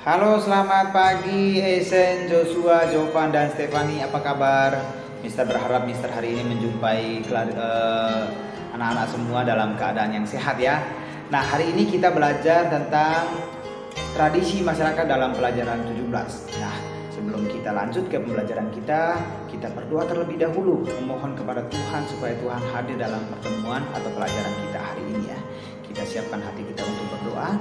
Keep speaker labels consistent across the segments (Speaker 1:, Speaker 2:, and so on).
Speaker 1: Halo, selamat pagi Esen, Joshua, Jovan, dan Stefani. Apa kabar? Mister berharap Mister hari ini menjumpai anak-anak semua dalam keadaan yang sehat ya. Nah, hari ini kita belajar tentang tradisi masyarakat dalam pelajaran 17. Nah, sebelum kita lanjut ke pembelajaran kita berdoa terlebih dahulu, memohon kepada Tuhan supaya Tuhan hadir dalam pertemuan atau pelajaran kita hari ini ya. Kita siapkan hati kita untuk berdoa.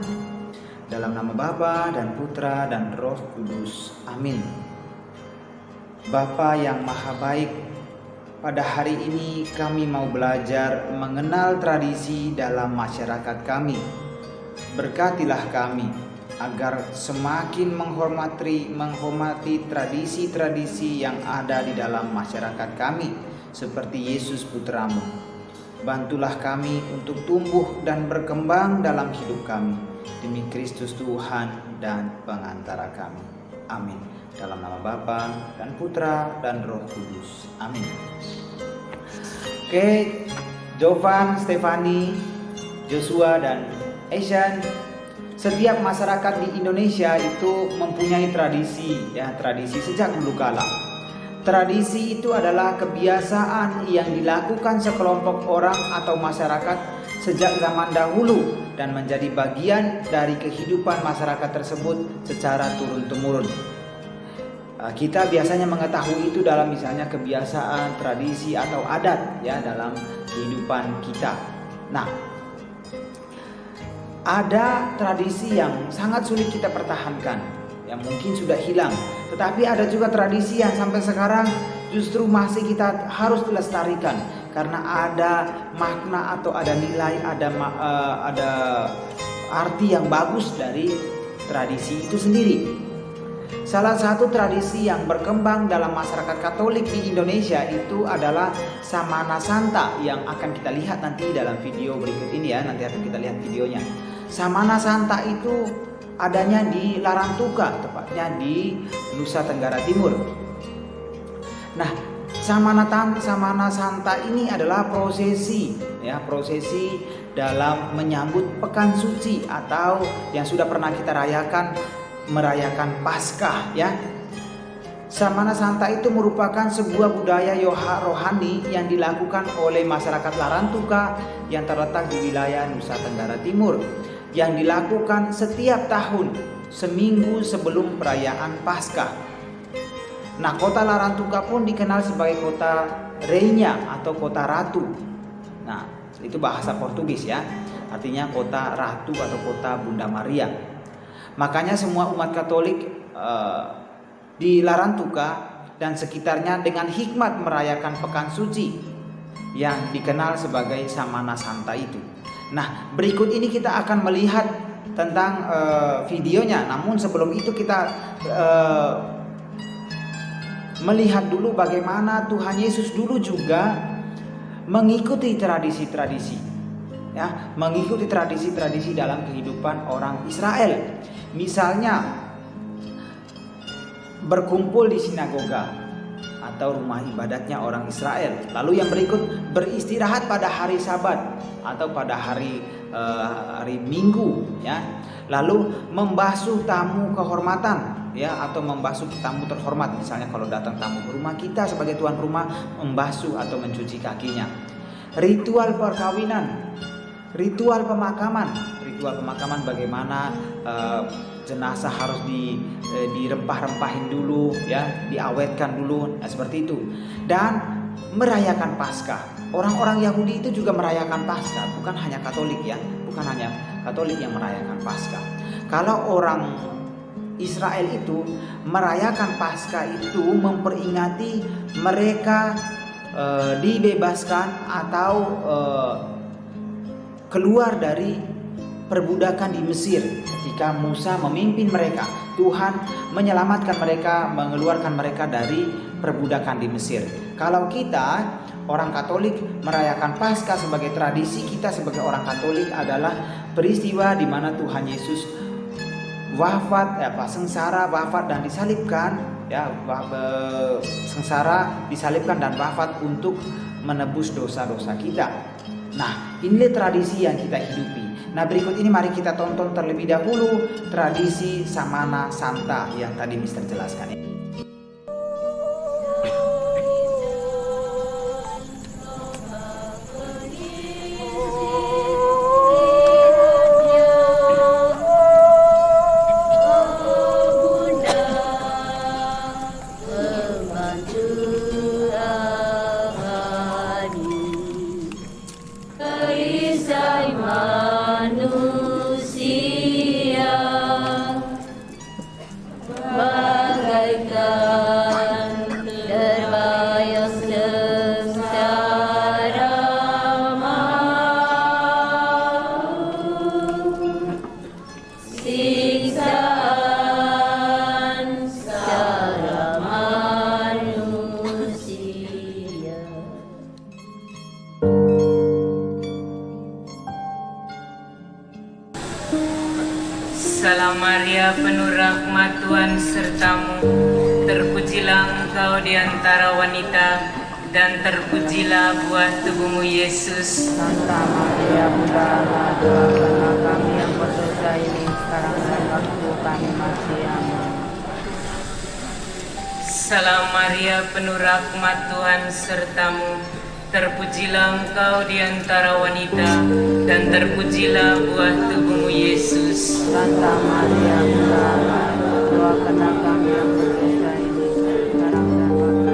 Speaker 1: Dalam nama Bapa dan Putra dan Roh Kudus. Amin. Bapa yang maha baik, pada hari ini kami mau belajar mengenal tradisi dalam masyarakat kami. Berkatilah kami agar semakin menghormati tradisi-tradisi yang ada di dalam masyarakat kami, seperti Yesus Putramu. Bantulah kami untuk tumbuh dan berkembang dalam hidup kami, demi Kristus Tuhan dan pengantara kami. Amin. Dalam nama Bapa dan Putra dan Roh Kudus. Amin. Oke, Jovan, Stefani, Joshua, dan Asian. Setiap masyarakat di Indonesia itu mempunyai tradisi sejak dulu kala. Tradisi itu adalah kebiasaan yang dilakukan sekelompok orang atau masyarakat sejak zaman dahulu dan menjadi bagian dari kehidupan masyarakat tersebut secara turun-temurun. Kita biasanya mengetahui itu dalam misalnya kebiasaan, tradisi atau adat ya dalam kehidupan kita. Nah, ada tradisi yang sangat sulit kita pertahankan, yang mungkin sudah hilang. Tetapi ada juga tradisi yang sampai sekarang justru masih kita harus dilestarikan, karena ada makna atau ada nilai, ada arti yang bagus dari tradisi itu sendiri. Salah satu tradisi yang berkembang dalam masyarakat Katolik di Indonesia itu adalah Samana Santa, yang akan kita lihat nanti dalam video berikut ini ya. Nanti akan kita lihat videonya. Samana Santa itu adanya di Larantuka, tepatnya di Nusa Tenggara Timur. Nah, Samana Santa ini adalah prosesi dalam menyambut pekan suci atau yang sudah pernah kita merayakan Paskah ya. Samana Santa itu merupakan sebuah budaya rohani yang dilakukan oleh masyarakat Larantuka yang terletak di wilayah Nusa Tenggara Timur, yang dilakukan setiap tahun seminggu sebelum perayaan Paskah. Nah, kota Larantuka pun dikenal sebagai kota Rainha atau kota ratu. Nah, itu bahasa Portugis ya, artinya kota ratu atau kota Bunda Maria. Makanya semua umat Katolik di Larantuka dan sekitarnya dengan hikmat merayakan pekan suci yang dikenal sebagai Samana Santa itu. Nah, berikut ini kita akan melihat tentang videonya. Namun sebelum itu kita melihat dulu bagaimana Tuhan Yesus dulu juga mengikuti tradisi-tradisi ya, mengikuti tradisi-tradisi dalam kehidupan orang Israel. Misalnya berkumpul di sinagoga atau rumah ibadatnya orang Israel. Lalu yang berikut, beristirahat pada hari Sabat atau pada hari Minggu ya. Lalu membasuh tamu kehormatan ya, atau membasuh tamu terhormat. Misalnya kalau datang tamu ke rumah kita sebagai tuan rumah, membasuh atau mencuci kakinya. Ritual perkawinan, ritual pemakaman bagaimana jenazah harus dirempah-rempahin dulu ya, diawetkan dulu, nah, seperti itu. Dan merayakan Paskah. Orang-orang Yahudi itu juga merayakan Paskah, bukan hanya Katolik ya, bukan hanya Katolik yang merayakan Paskah. Kalau orang Israel itu merayakan Paskah itu memperingati mereka dibebaskan atau keluar dari perbudakan di Mesir. Ketika Musa memimpin mereka, Tuhan menyelamatkan mereka, mengeluarkan mereka dari perbudakan di Mesir. Kalau kita orang Katolik merayakan Paskah sebagai tradisi kita sebagai orang Katolik adalah peristiwa di mana Tuhan Yesus sengsara, wafat dan disalibkan ya, sengsara, disalibkan dan wafat untuk menebus dosa-dosa kita. Nah, inilah tradisi yang kita hidupi. Nah, berikut ini mari kita tonton terlebih dahulu tradisi Samana Santa yang tadi Mister jelaskan.
Speaker 2: Salam Maria, penuh rahmat Tuhan sertamu, terpujilah engkau di antara wanita, dan terpujilah buah tubuhmu Yesus.
Speaker 3: Santa Maria, Bunda Allah, doakanlah kami yang berdosa ini sekarang dan waktu kami mati. Amin.
Speaker 2: Salam Maria, penuh rahmat Tuhan sertamu, terpujilah engkau di antara wanita, dan terpujilah buah tubuhmu Yesus.
Speaker 3: Santa Maria, Bunda Allah, doakanlah kami yang berdosa ini sekarang dan waktu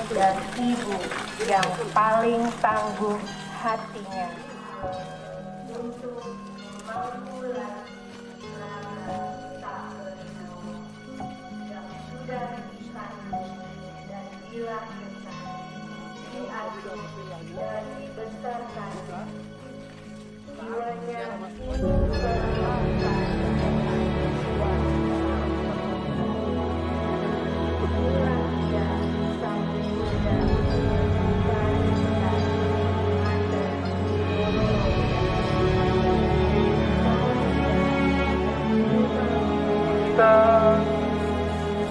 Speaker 4: dan ibu yang paling tangguh hatinya. Untuk memulai tak bernyawa yang sudah disandung dan dilahirkan, diatur dan dibesarkan, jiwanya hidup berlambang.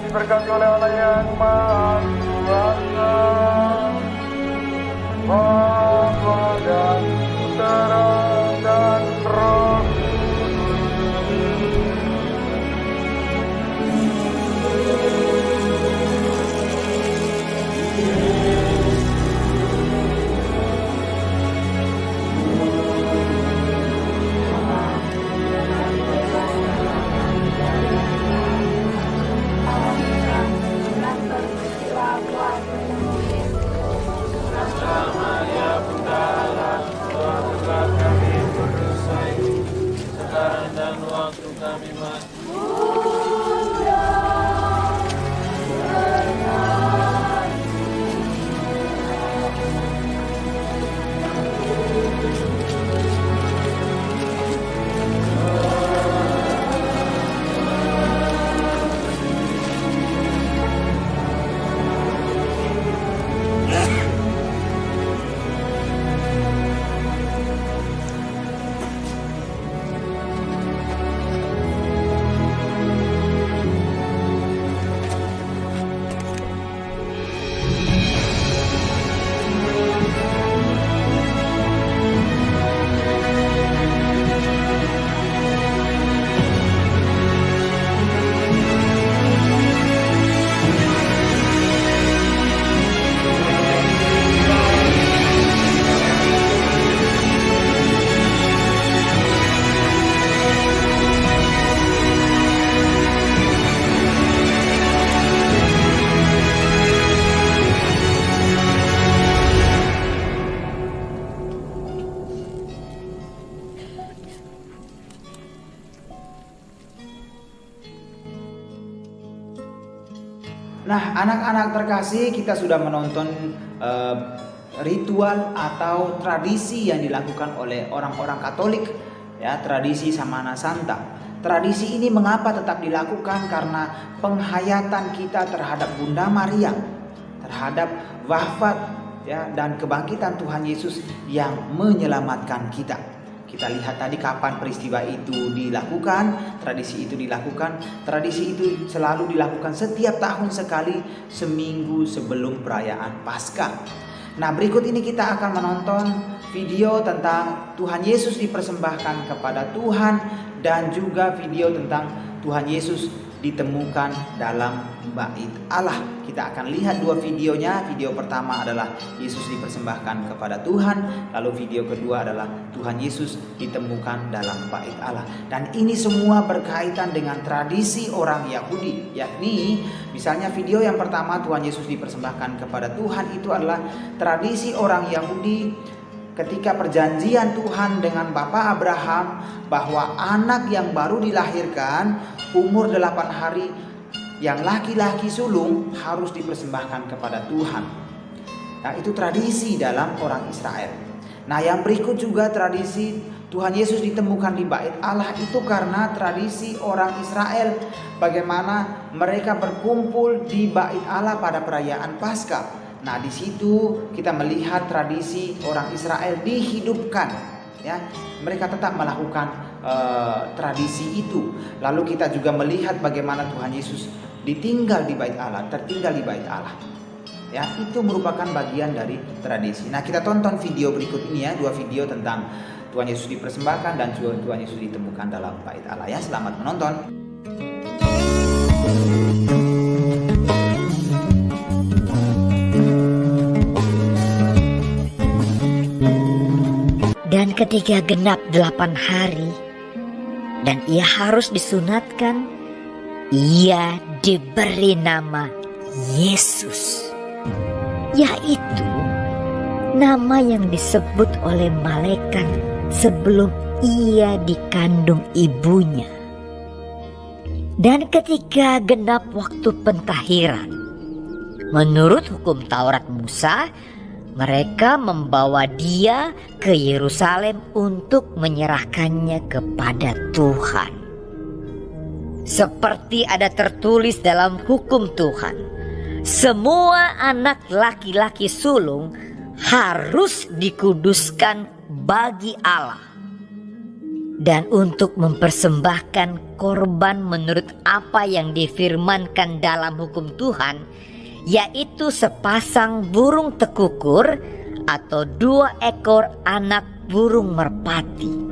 Speaker 5: Diberkati oleh Allah yang Maha Kuasa, Bapa dan Putra dan Roh Kudus. sekarang dan waktu kami mati.
Speaker 1: Nah, anak-anak terkasih, kita sudah menonton ritual atau tradisi yang dilakukan oleh orang-orang Katolik, ya, tradisi Samana Santa. Tradisi ini mengapa tetap dilakukan? Karena penghayatan kita terhadap Bunda Maria, terhadap wafat, ya, dan kebangkitan Tuhan Yesus yang menyelamatkan kita. Kita lihat tadi kapan peristiwa itu dilakukan, tradisi itu dilakukan. Tradisi itu selalu dilakukan setiap tahun sekali, seminggu sebelum perayaan Paskah. Nah, berikut ini kita akan menonton video tentang Tuhan Yesus dipersembahkan kepada Tuhan, dan juga video tentang Tuhan Yesus ditemukan dalam bait Allah. Kita akan lihat dua videonya. Video pertama adalah Yesus dipersembahkan kepada Tuhan, lalu video kedua adalah Tuhan Yesus ditemukan dalam bait Allah. Dan ini semua berkaitan dengan tradisi orang Yahudi, yakni misalnya video yang pertama Tuhan Yesus dipersembahkan kepada Tuhan, itu adalah tradisi orang Yahudi ketika perjanjian Tuhan dengan Bapak Abraham bahwa anak yang baru dilahirkan umur 8 hari yang laki-laki sulung harus dipersembahkan kepada Tuhan. Nah, itu tradisi dalam orang Israel. Nah, yang berikut juga tradisi Tuhan Yesus ditemukan di bait Allah, itu karena tradisi orang Israel, bagaimana mereka berkumpul di bait Allah pada perayaan Paskah. Nah, di situ kita melihat tradisi orang Israel dihidupkan, ya. Mereka tetap melakukan tradisi itu. Lalu kita juga melihat bagaimana Tuhan Yesus ditinggal di bait Allah, tertinggal di bait Allah. Ya, itu merupakan bagian dari tradisi. Nah, kita tonton video berikut ini, ya, dua video tentang Tuhan Yesus dipersembahkan dan juga Tuhan Yesus ditemukan dalam bait Allah, ya. Selamat menonton.
Speaker 6: Dan ketika genap 8 hari dan ia harus disunatkan, ia diberi nama Yesus, yaitu nama yang disebut oleh malaikat sebelum ia dikandung ibunya. Dan ketika genap waktu pentahiran, menurut hukum Taurat Musa, mereka membawa dia ke Yerusalem untuk menyerahkannya kepada Tuhan. Seperti ada tertulis dalam hukum Tuhan, semua anak laki-laki sulung harus dikuduskan bagi Allah. Dan untuk mempersembahkan korban menurut apa yang difirmankan dalam hukum Tuhan, yaitu sepasang burung tekukur atau 2 ekor anak burung merpati.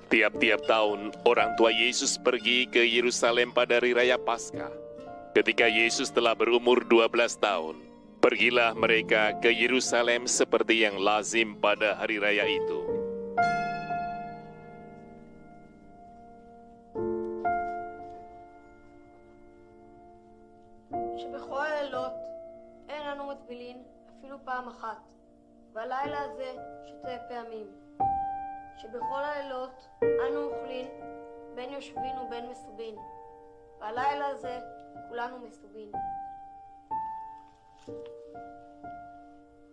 Speaker 7: Tiap-tiap tahun orang tua Yesus pergi ke Yerusalem pada hari raya Paskah. Ketika Yesus telah berumur 12 tahun, pergilah mereka ke Yerusalem seperti yang lazim pada hari raya itu.
Speaker 8: שבכל הלילות אין אנו מטבילים אפילו פעם פעם אחת, והלילה הזה 2 פעמים, שבכל הלילות אנו אוכלים בין יושבין ובין מסובין, והלילה הזה כולנו מסובין.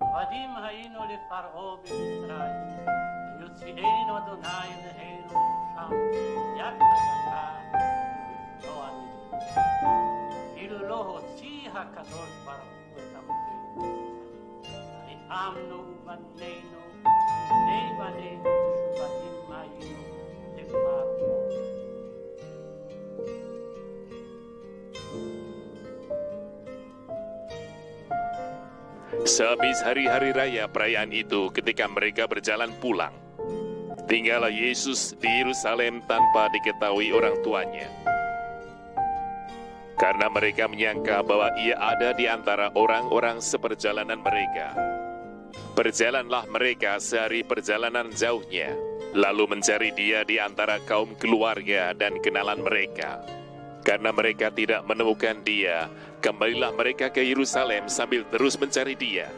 Speaker 9: עבדים היינו לפרעה במצרים, ויוציאנו אדוני אלינו שם, יד חזקה ולא עמידים. אילו לא הוציא הקדוש ברוך הוא את אבותינו, נלחמנו בנינו, בני בנינו, משובטים היינו לפרעה.
Speaker 7: Sehabis hari-hari raya perayaan itu, ketika mereka berjalan pulang, tinggallah Yesus di Yerusalem tanpa diketahui orang tuanya. Karena mereka menyangka bahwa ia ada di antara orang-orang seperjalanan mereka. Berjalanlah mereka sehari perjalanan jauhnya, lalu mencari dia di antara kaum keluarga dan kenalan mereka. Karena mereka tidak menemukan dia, kembalilah mereka ke Yerusalem sambil terus mencari dia.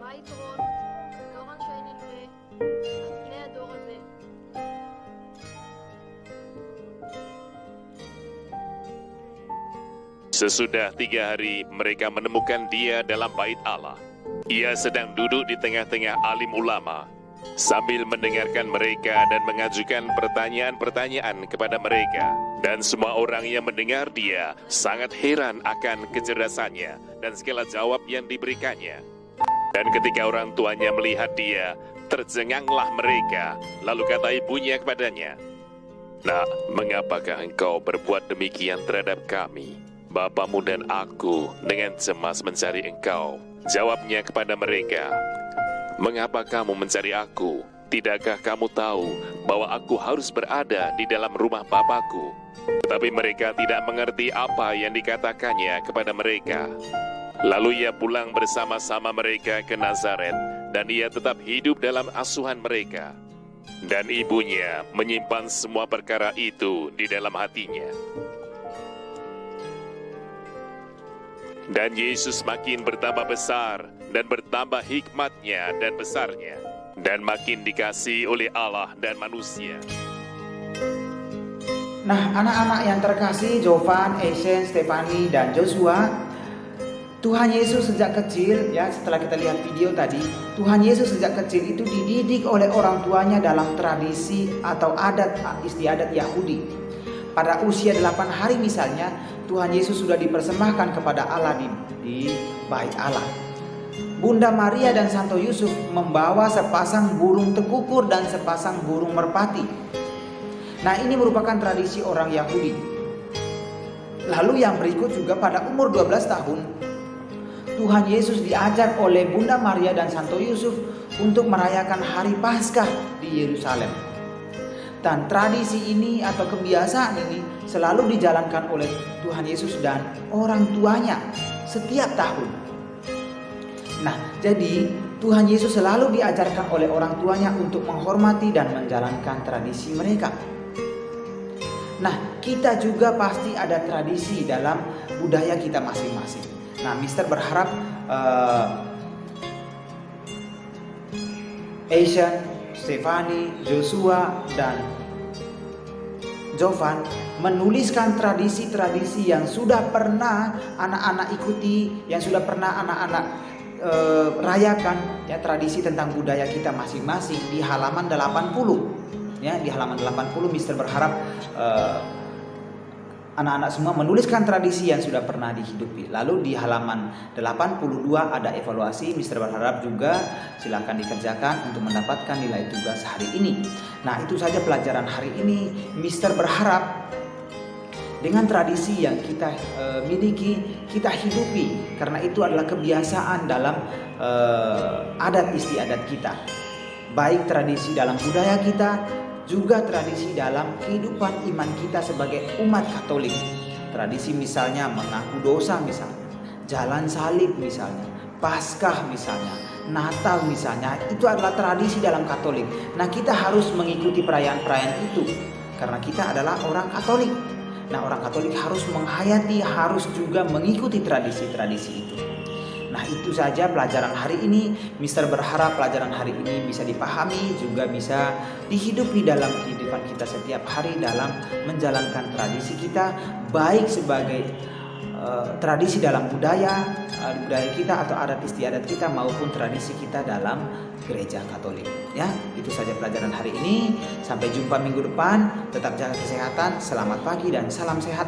Speaker 8: מה היתרון? דור אנשי נלווה על פני הדור הזה.
Speaker 7: Sesudah 3 hari, mereka menemukan dia dalam bait Allah. Ia sedang duduk di tengah-tengah alim ulama, sambil mendengarkan mereka dan mengajukan pertanyaan-pertanyaan kepada mereka. Dan semua orang yang mendengar dia sangat heran akan kecerdasannya dan segala jawab yang diberikannya. Dan ketika orang tuanya melihat dia, tercenganglah mereka. Lalu kata ibunya kepadanya, "Nak, mengapakah engkau berbuat demikian terhadap kami? Bapamu dan aku dengan cemas mencari engkau." Jawabnya kepada mereka, "Mengapa kamu mencari aku? Tidakkah kamu tahu bahwa aku harus berada di dalam rumah Bapakku?" Tetapi mereka tidak mengerti apa yang dikatakannya kepada mereka. Lalu ia pulang bersama-sama mereka ke Nazaret, dan ia tetap hidup dalam asuhan mereka. Dan ibunya menyimpan semua perkara itu di dalam hatinya. Dan Yesus makin bertambah besar dan bertambah hikmatnya dan besarnya, dan makin dikasihi oleh Allah dan manusia.
Speaker 1: Nah, anak-anak yang terkasih, Jovan, Asian, Stefani, dan Joshua, Tuhan Yesus sejak kecil, ya setelah kita lihat video tadi, Tuhan Yesus sejak kecil itu dididik oleh orang tuanya dalam tradisi atau adat istiadat Yahudi. Pada usia 8 hari misalnya, Tuhan Yesus sudah dipersembahkan kepada Allah di bait Allah. Bunda Maria dan Santo Yusuf membawa sepasang burung tekukur dan sepasang burung merpati. Nah, ini merupakan tradisi orang Yahudi. Lalu yang berikut juga pada umur 12 tahun, Tuhan Yesus diajar oleh Bunda Maria dan Santo Yusuf untuk merayakan hari Paskah di Yerusalem. Dan tradisi ini atau kebiasaan ini selalu dijalankan oleh Tuhan Yesus dan orang tuanya setiap tahun. Nah, jadi Tuhan Yesus selalu diajarkan oleh orang tuanya untuk menghormati dan menjalankan tradisi mereka. Nah, kita juga pasti ada tradisi dalam budaya kita masing-masing. Nah, Mister berharap Asian, Stefani, Joshua, dan Jovan menuliskan tradisi-tradisi yang sudah pernah anak-anak ikuti, yang sudah pernah anak-anak rayakan, ya, tradisi tentang budaya kita masing-masing di halaman 80. Ya, di halaman 80 Mister berharap anak-anak semua menuliskan tradisi yang sudah pernah dihidupi. Lalu di halaman 82 ada evaluasi. Mister berharap juga silakan dikerjakan untuk mendapatkan nilai tugas hari ini. Nah, itu saja pelajaran hari ini. Mister berharap dengan tradisi yang kita miliki, kita hidupi, karena itu adalah kebiasaan dalam adat istiadat kita. Baik tradisi dalam budaya kita, juga tradisi dalam kehidupan iman kita sebagai umat Katolik. Tradisi misalnya mengaku dosa misalnya, jalan salib misalnya, Paskah misalnya, Natal misalnya, itu adalah tradisi dalam Katolik. Nah, kita harus mengikuti perayaan-perayaan itu karena kita adalah orang Katolik. Nah, orang Katolik harus menghayati, harus juga mengikuti tradisi-tradisi itu. Nah, itu saja pelajaran hari ini. Mister berharap pelajaran hari ini bisa dipahami, juga bisa dihidupi dalam kehidupan kita setiap hari dalam menjalankan tradisi kita, baik sebagai tradisi dalam budaya kita atau adat istiadat kita, maupun tradisi kita dalam gereja Katolik. Ya, itu saja pelajaran hari ini. Sampai jumpa minggu depan. Tetap jaga kesehatan. Selamat pagi dan salam sehat.